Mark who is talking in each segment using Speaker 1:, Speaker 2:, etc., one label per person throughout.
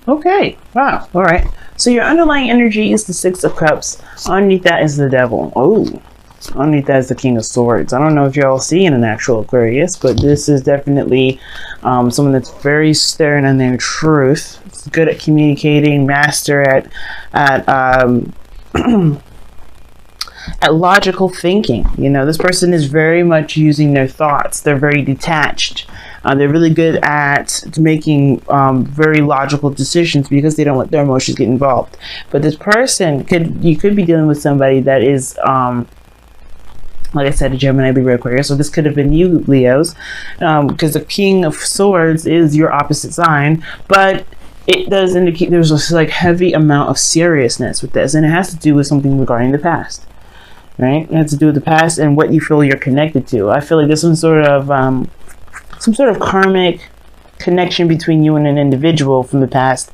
Speaker 1: Okay. Wow. All right. So your underlying energy is the Six of Cups. Underneath that is the Devil. Oh. Underneath that is the King of Swords. I don't know if you're all seeing an actual Aquarius, but this is definitely someone that's very stern on their truth. It's good at communicating, master at at logical thinking. You know, this person is very much using their thoughts. They're very detached. They're really good at making very logical decisions because they don't let their emotions get involved. But this person you could be dealing with somebody that is like I said, a Gemini, Libra, Aquarius. So this could have been you, Leos, because the King of Swords is your opposite sign, but it does indicate there's a like heavy amount of seriousness with this, and it has to do with something regarding the past, right? It has to do with the past and what you feel you're connected to. I feel like there's some sort of karmic connection between you and an individual from the past.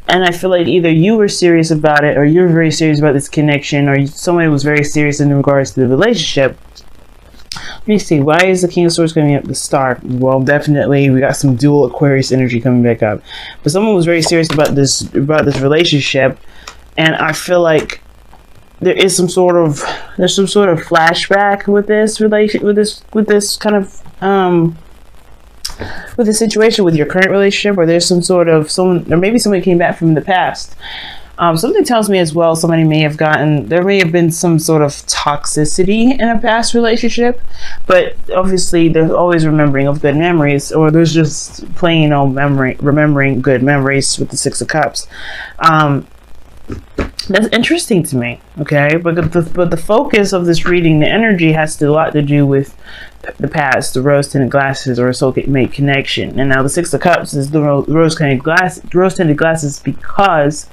Speaker 1: And I feel like either you were serious about it, or you're very serious about this connection, or somebody was very serious in regards to the relationship. Let me see. Why is the King of Swords coming up? The Star. Well, definitely we got some dual Aquarius energy coming back up. But someone was very serious about this relationship, and I feel like there's some sort of flashback with this relation, with this kind of with the situation with your current relationship, or there's some sort of or maybe somebody came back from the past. Something tells me as well there may have been some sort of toxicity in a past relationship, but obviously there's always remembering of good memories, or there's just plain old remembering good memories with the Six of Cups. That's interesting to me, okay? But the focus of this reading, the energy, has a lot to do with the past, the rose-tinted glasses, or a soulmate connection. And now the Six of Cups is the rose-tinted glasses, because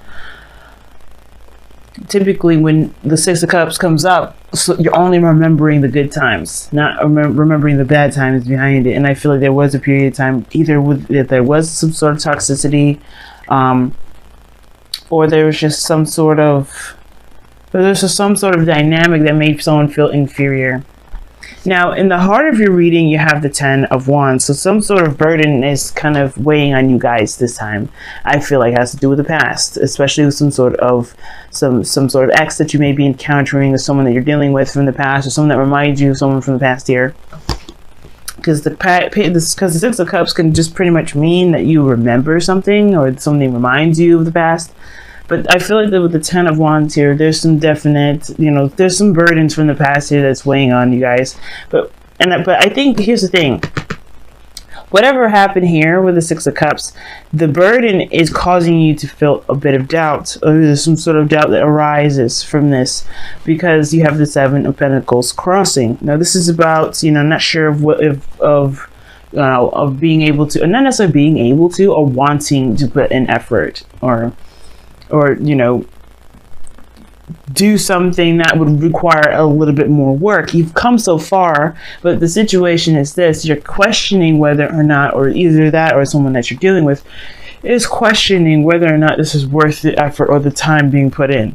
Speaker 1: typically when the Six of Cups comes up, so you're only remembering the good times, not remembering the bad times behind it. And I feel like there was a period of time, either that there was some sort of toxicity, or there was just some sort of dynamic that made someone feel inferior. Now, in the heart of your reading, you have the Ten of Wands. So some sort of burden is kind of weighing on you guys this time. I feel like it has to do with the past, especially with some sort of ex that you may be encountering, or someone that you're dealing with from the past, or someone that reminds you of someone from the past year. Because the Six of Cups can just pretty much mean that you remember something, or something reminds you of the past. But I feel like that with the Ten of Wands here, there's some definite, there's some burdens from the past here that's weighing on you guys. But I think here's the thing. Whatever happened here with the Six of Cups, the burden is causing you to feel a bit of doubt, or there's some sort of doubt that arises from this, because you have the Seven of Pentacles crossing. Now this is about, not sure of being able to, not necessarily being able to, or wanting to put in effort, or do something that would require a little bit more work. You've come so far, but the situation is this: you're questioning whether or not, or either that or someone that you're dealing with is questioning whether or not this is worth the effort or the time being put in.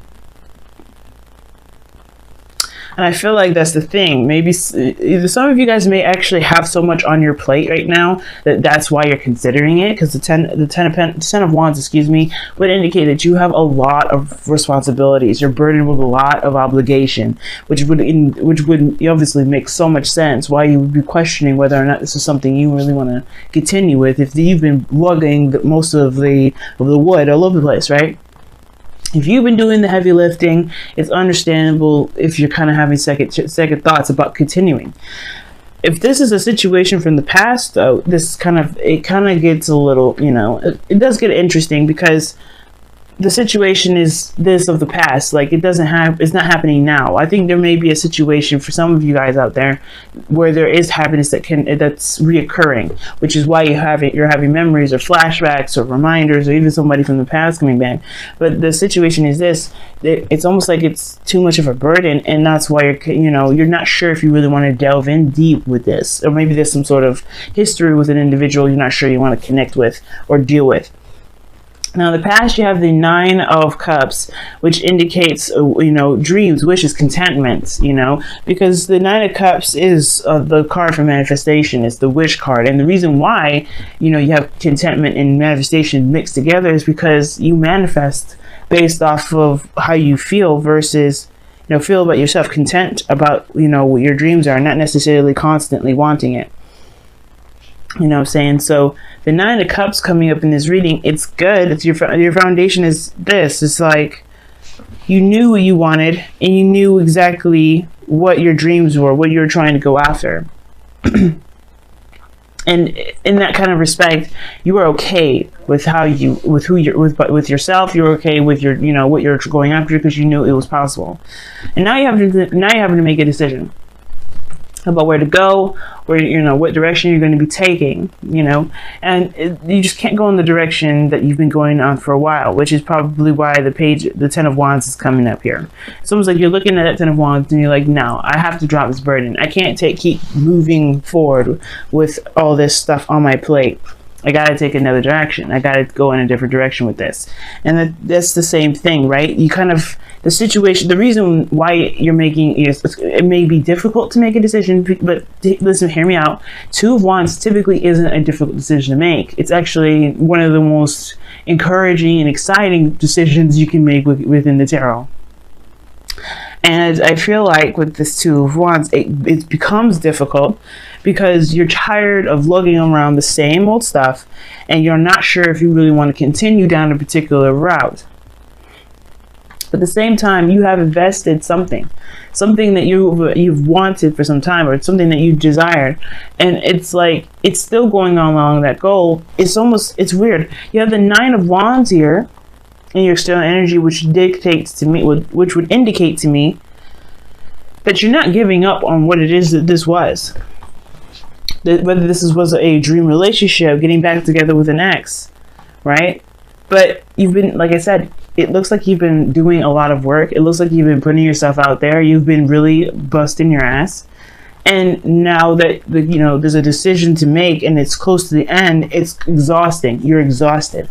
Speaker 1: And I feel like that's the thing. Maybe either some of you guys may actually have so much on your plate right now that's why you're considering it. Because the ten of Wands, would indicate that you have a lot of responsibilities. You're burdened with a lot of obligation, which would obviously make so much sense why you would be questioning whether or not this is something you really want to continue with. If you've been lugging most of the wood all over the place, right? If you've been doing the heavy lifting, it's understandable if you're kind of having second thoughts about continuing. If this is a situation from the past, though, it kind of gets a little, it does get interesting, because the situation is this of the past. Like, it's not happening now. I think there may be a situation for some of you guys out there where there is happiness that's reoccurring, which is why you're having memories or flashbacks or reminders, or even somebody from the past coming back. But the situation is this: it's almost like it's too much of a burden, and that's why you're not sure if you really want to delve in deep with this, or maybe there's some sort of history with an individual you're not sure you want to connect with or deal with. Now, in the past, you have the Nine of Cups, which indicates, dreams, wishes, contentment, because the Nine of Cups is the card for manifestation. It's the wish card. And the reason why, you have contentment and manifestation mixed together is because you manifest based off of how you feel versus, feel about yourself, content about, what your dreams are, not necessarily constantly wanting it. You know what I'm saying? So the Nine of Cups coming up in this reading, it's good. It's your foundation is this. It's like you knew what you wanted and you knew exactly what your dreams were, what you were trying to go after. And in that kind of respect, you were okay with with yourself. You were okay with your, what you're going after because you knew it was possible. And now you have to make a decision about where to go, where, what direction you're going to be taking, and you just can't go in the direction that you've been going on for a while, which is probably why the Ten of Wands is coming up here. It's almost like you're looking at that Ten of Wands and you're like, no, I have to drop this burden. I can't keep moving forward with all this stuff on my plate. I got to take another direction. I got to go in a different direction with this. And that's the same thing, right? You kind of, the situation, the reason why you're making, it may be difficult to make a decision, but listen, hear me out. Two of Wands typically isn't a difficult decision to make. It's actually one of the most encouraging and exciting decisions you can make within the tarot. And I feel like with this Two of Wands, it becomes difficult because you're tired of lugging around the same old stuff and you're not sure if you really want to continue down a particular route. But at the same time, you have invested something that you've wanted for some time, or something that you desired, and it's like it's still going on along that goal. It's weird. You have the Nine of Wands here in your external energy, which dictates to me, which would indicate to me that you're not giving up on what it is that this was. Whether this was a dream relationship, getting back together with an ex, right? But you've been, like I said, it looks like you've been doing a lot of work. It looks like you've been putting yourself out there. You've been really busting your ass. And now that, there's a decision to make and it's close to the end, it's exhausting. You're exhausted.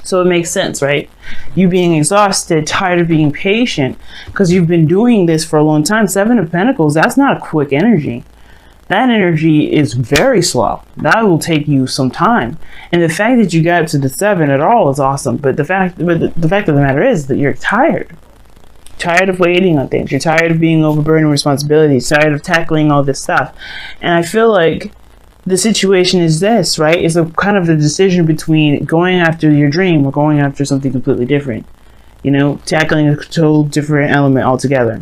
Speaker 1: So it makes sense, right? You being exhausted, tired of being patient, because you've been doing this for a long time. Seven of Pentacles, that's not a quick energy. That energy is very slow. That will take you some time. And the fact that you got to the Seven at all is awesome. But the fact of the matter is that you're tired. Tired of waiting on things. You're tired of being overburdened with responsibilities. Tired of tackling all this stuff. And I feel like the situation is this, right? It's a kind of the decision between going after your dream or going after something completely different. Tackling a total different element altogether.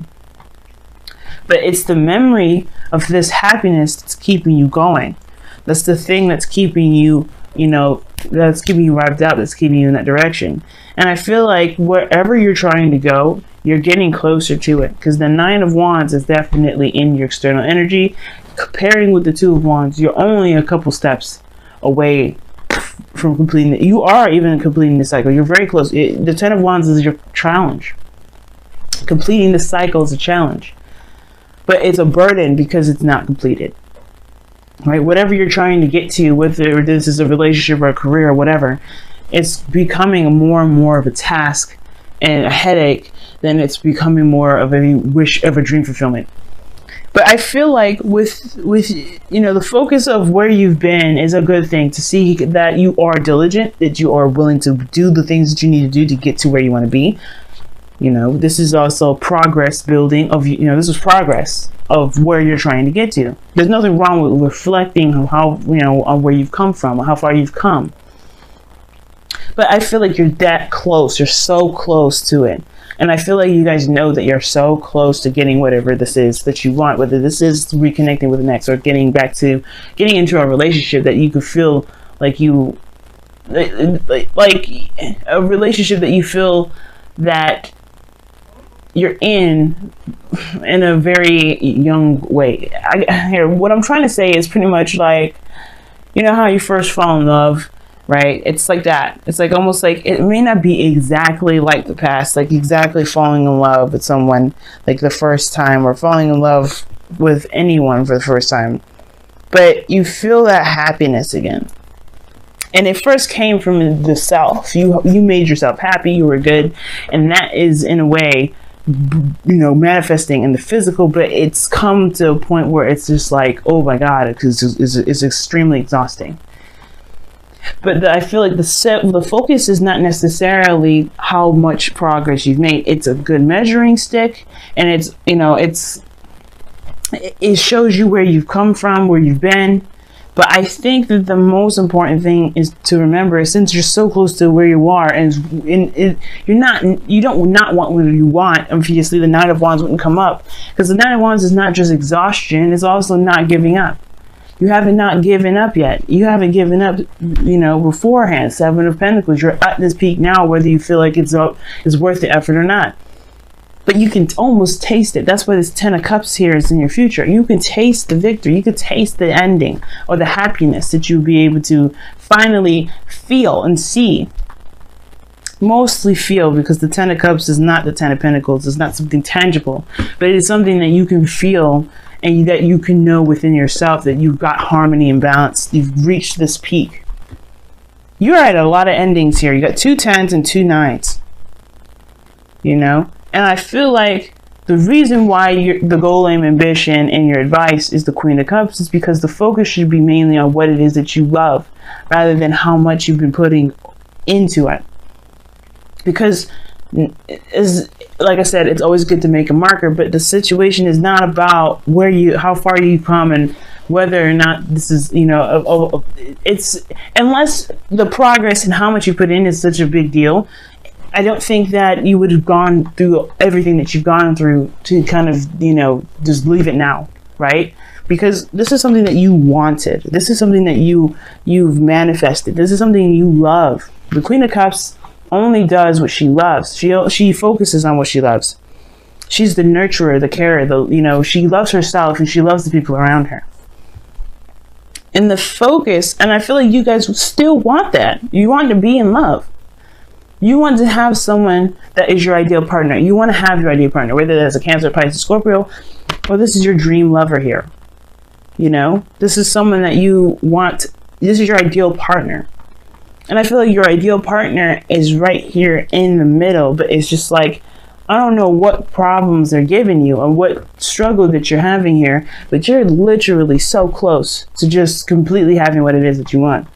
Speaker 1: But it's the memory of this happiness that's keeping you going. That's the thing that's keeping you, that's keeping you revved up, that's keeping you in that direction. And I feel like wherever you're trying to go, you're getting closer to it. Because the Nine of Wands is definitely in your external energy. Comparing with the Two of Wands, you're only a couple steps away from completing it. You are even completing the cycle. You're very close. The Ten of Wands is your challenge. Completing the cycle is a challenge. But it's a burden because it's not completed, right? Whatever you're trying to get to, whether this is a relationship or a career or whatever, it's becoming more and more of a task and a headache than it's becoming more of a wish of a dream fulfillment. But I feel like with the focus of where you've been is a good thing, to see that you are diligent, that you are willing to do the things that you need to do to get to where you want to be. This is also progress building of, this is progress of where you're trying to get to. There's nothing wrong with reflecting on how, on where you've come from, or how far you've come. But I feel like you're that close. You're so close to it. And I feel like you guys know that you're so close to getting whatever this is that you want, whether this is reconnecting with an ex or getting into a relationship that you could feel like like a relationship that you feel that you're in a very young way. What I'm trying to say is pretty much like, how you first fall in love, right? It's like that. It's like almost like it may not be exactly like the past, like exactly falling in love with someone like the first time, or falling in love with anyone for the first time, but you feel that happiness again. And it first came from the self. You made yourself happy, you were good, and that is in a way, manifesting in the physical, but it's come to a point where it's just like, oh my God, it's extremely exhausting. But I feel like the focus is not necessarily how much progress you've made. It's a good measuring stick, and it shows you where you've come from, where you've been. But I think that the most important thing is to remember, since you're so close to where you are, and you don't want what you want. Obviously, the Nine of Wands wouldn't come up, because the Nine of Wands is not just exhaustion; it's also not giving up. You haven't not given up yet. You haven't given up, beforehand. Seven of Pentacles. You're at this peak now, whether you feel like it's worth the effort or not. But you can almost taste it. That's why this Ten of Cups here is in your future. You can taste the victory. You can taste the ending, or the happiness that you'll be able to finally feel and see. Mostly feel, because the Ten of Cups is not the Ten of Pentacles. It's not something tangible, but it is something that you can feel, and that you can know within yourself that you've got harmony and balance. You've reached this peak. You're at a lot of endings here. You got 2 10s and 2 9s. And I feel like the reason why the goal, aim, ambition, and your advice is the Queen of Cups is because the focus should be mainly on what it is that you love, rather than how much you've been putting into it. Because, like I said, it's always good to make a marker, but the situation is not about how far you've come and whether or not this is, it's, unless the progress and how much you put in is such a big deal. I don't think that you would have gone through everything that you've gone through to kind of, just leave it now, right? Because this is something that you wanted. This is something that you've manifested. This is something you love. The Queen of Cups only does what she loves. She focuses on what she loves. She's the nurturer, the carer, she loves herself and she loves the people around her. And the focus, and I feel like you guys still want that. You want to be in love. You want to have someone that is your ideal partner. You want to have your ideal partner, whether that's a Cancer, Pisces, Scorpio, or this is your dream lover here. This is someone that you want. This is your ideal partner. And I feel like your ideal partner is right here in the middle, but it's just like, I don't know what problems they're giving you or what struggle that you're having here, but you're literally so close to just completely having what it is that you want.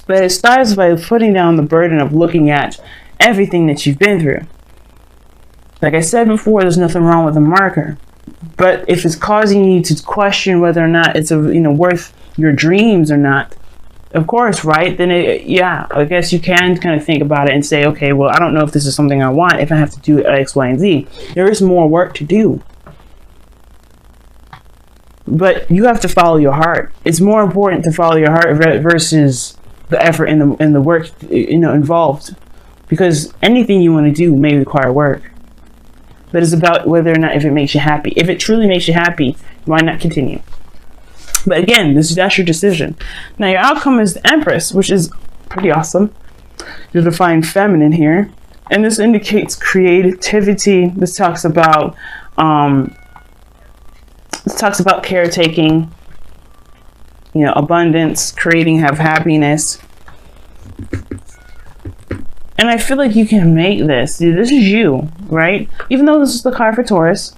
Speaker 1: But it starts by putting down the burden of looking at everything that you've been through. Like I said before, there's nothing wrong with a marker. But if it's causing you to question whether or not it's worth your dreams or not, of course, right? Then I guess you can kind of think about it and say, okay, well, I don't know if this is something I want, if I have to do X, Y, and Z. There is more work to do. But you have to follow your heart. It's more important to follow your heart versus the effort and the work involved, because anything you want to do may require work, but it's about whether or not if it makes you happy. If it truly makes you happy, why not continue? But again, that's your decision. Now your outcome is the Empress, which is pretty awesome. You're divine feminine here, and this indicates creativity. This talks about caretaking, abundance, creating, have happiness. And I feel like you can make this. This is you, right? Even though this is the card for Taurus,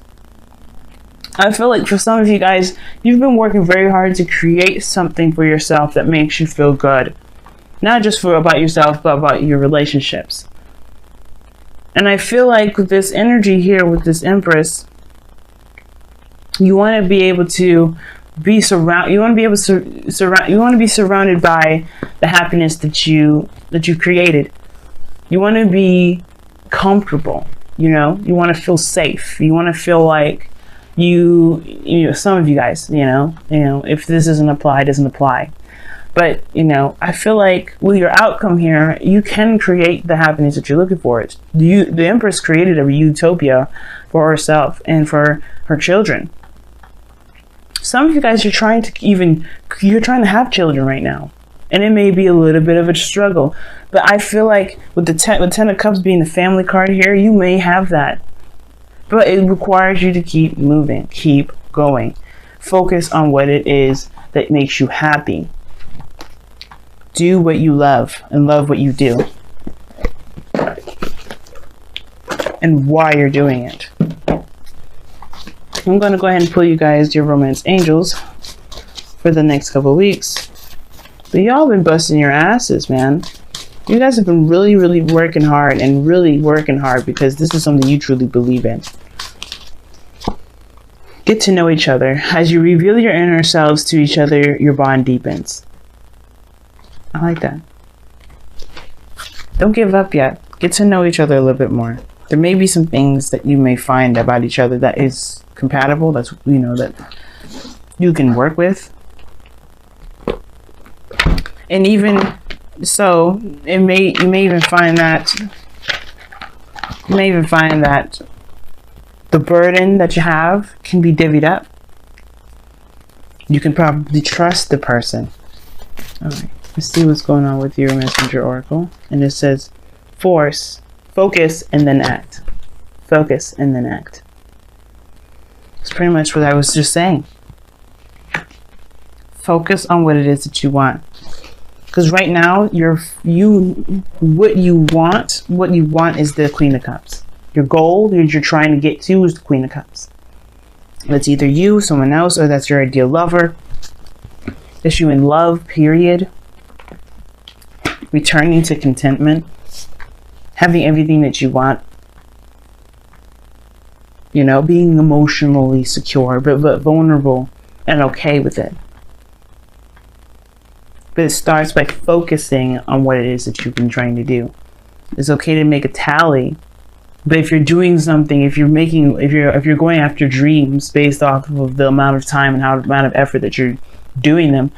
Speaker 1: I feel like for some of you guys, you've been working very hard to create something for yourself that makes you feel good. Not just about yourself, but about your relationships. And I feel like with this energy here, with this Empress, you want to be able to be surrounded. You want to be able to you want to be surrounded by the happiness that you created. You want to be comfortable. You want to feel safe. You want to feel like some of you guys, if this doesn't apply, it doesn't apply. But I feel like with your outcome here, you can create the happiness that you're looking for. The Empress created a utopia for herself and for her children. Some of you guys, you're trying to have children right now, and it may be a little bit of a struggle. But I feel like with the Ten of Cups being the family card here, you may have that. But it requires you to keep moving, keep going. Focus on what it is that makes you happy. Do what you love and love what you do. And why you're doing it. I'm going to go ahead and pull you guys your romance angels for the next couple of weeks. But y'all been busting your asses, man. You guys have been really, really working hard and really working hard because this is something you truly believe in. Get to know each other. As you reveal your inner selves to each other, your bond deepens. I like that. Don't give up yet. Get to know each other a little bit more. There may be some things that you may find about each other that is compatible, that's, you know, that you can work with. And even so, you may even find that the burden that you have can be divvied up. You can probably trust the person. All right, let's see what's going on with your messenger oracle. And it says, focus, and then act. Focus, and then act. It's pretty much what I was just saying. Focus on what it is that you want. Because right now, what you want is the Queen of Cups. Your goal that you're trying to get to is the Queen of Cups. That's either you, someone else, or that's your ideal lover. That's you in love, period. Returning to contentment. Having everything that you want. You know, being emotionally secure, but vulnerable and okay with it. But it starts by focusing on what it is that you've been trying to do. It's okay to make a tally, but if you're doing something, if you're going after dreams based off of the amount of time and the amount of effort that you're doing them,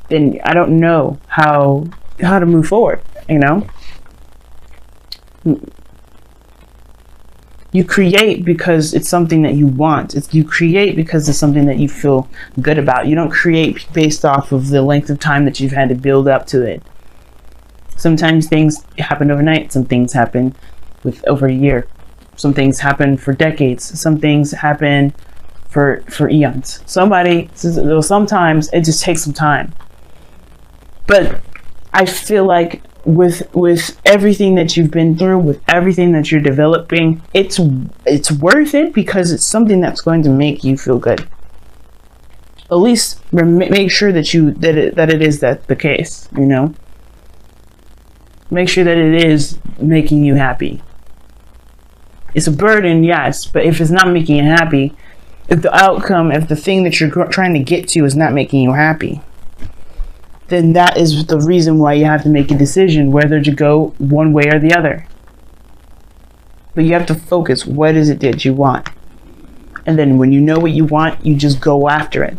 Speaker 1: then I don't know how to move forward. You know, you create because it's something that you want. You create because it's something that you feel good about. You don't create based off of the length of time that you've had to build up to it. Sometimes things happen overnight. Some things happen with over a year. Some things happen for decades. Some things happen for eons. Sometimes it just takes some time. But I feel like with everything that you've been through, with everything that you're developing, it's worth it because it's something that's going to make you feel good. At least make sure that it is the case, you know. Make sure that it is making you happy. It's a burden, yes, but if it's not making you happy, if the thing that you're trying to get to is not making you happy, then that is the reason why you have to make a decision whether to go one way or the other. But you have to focus. What is it that you want? And then when you know what you want, you just go after it.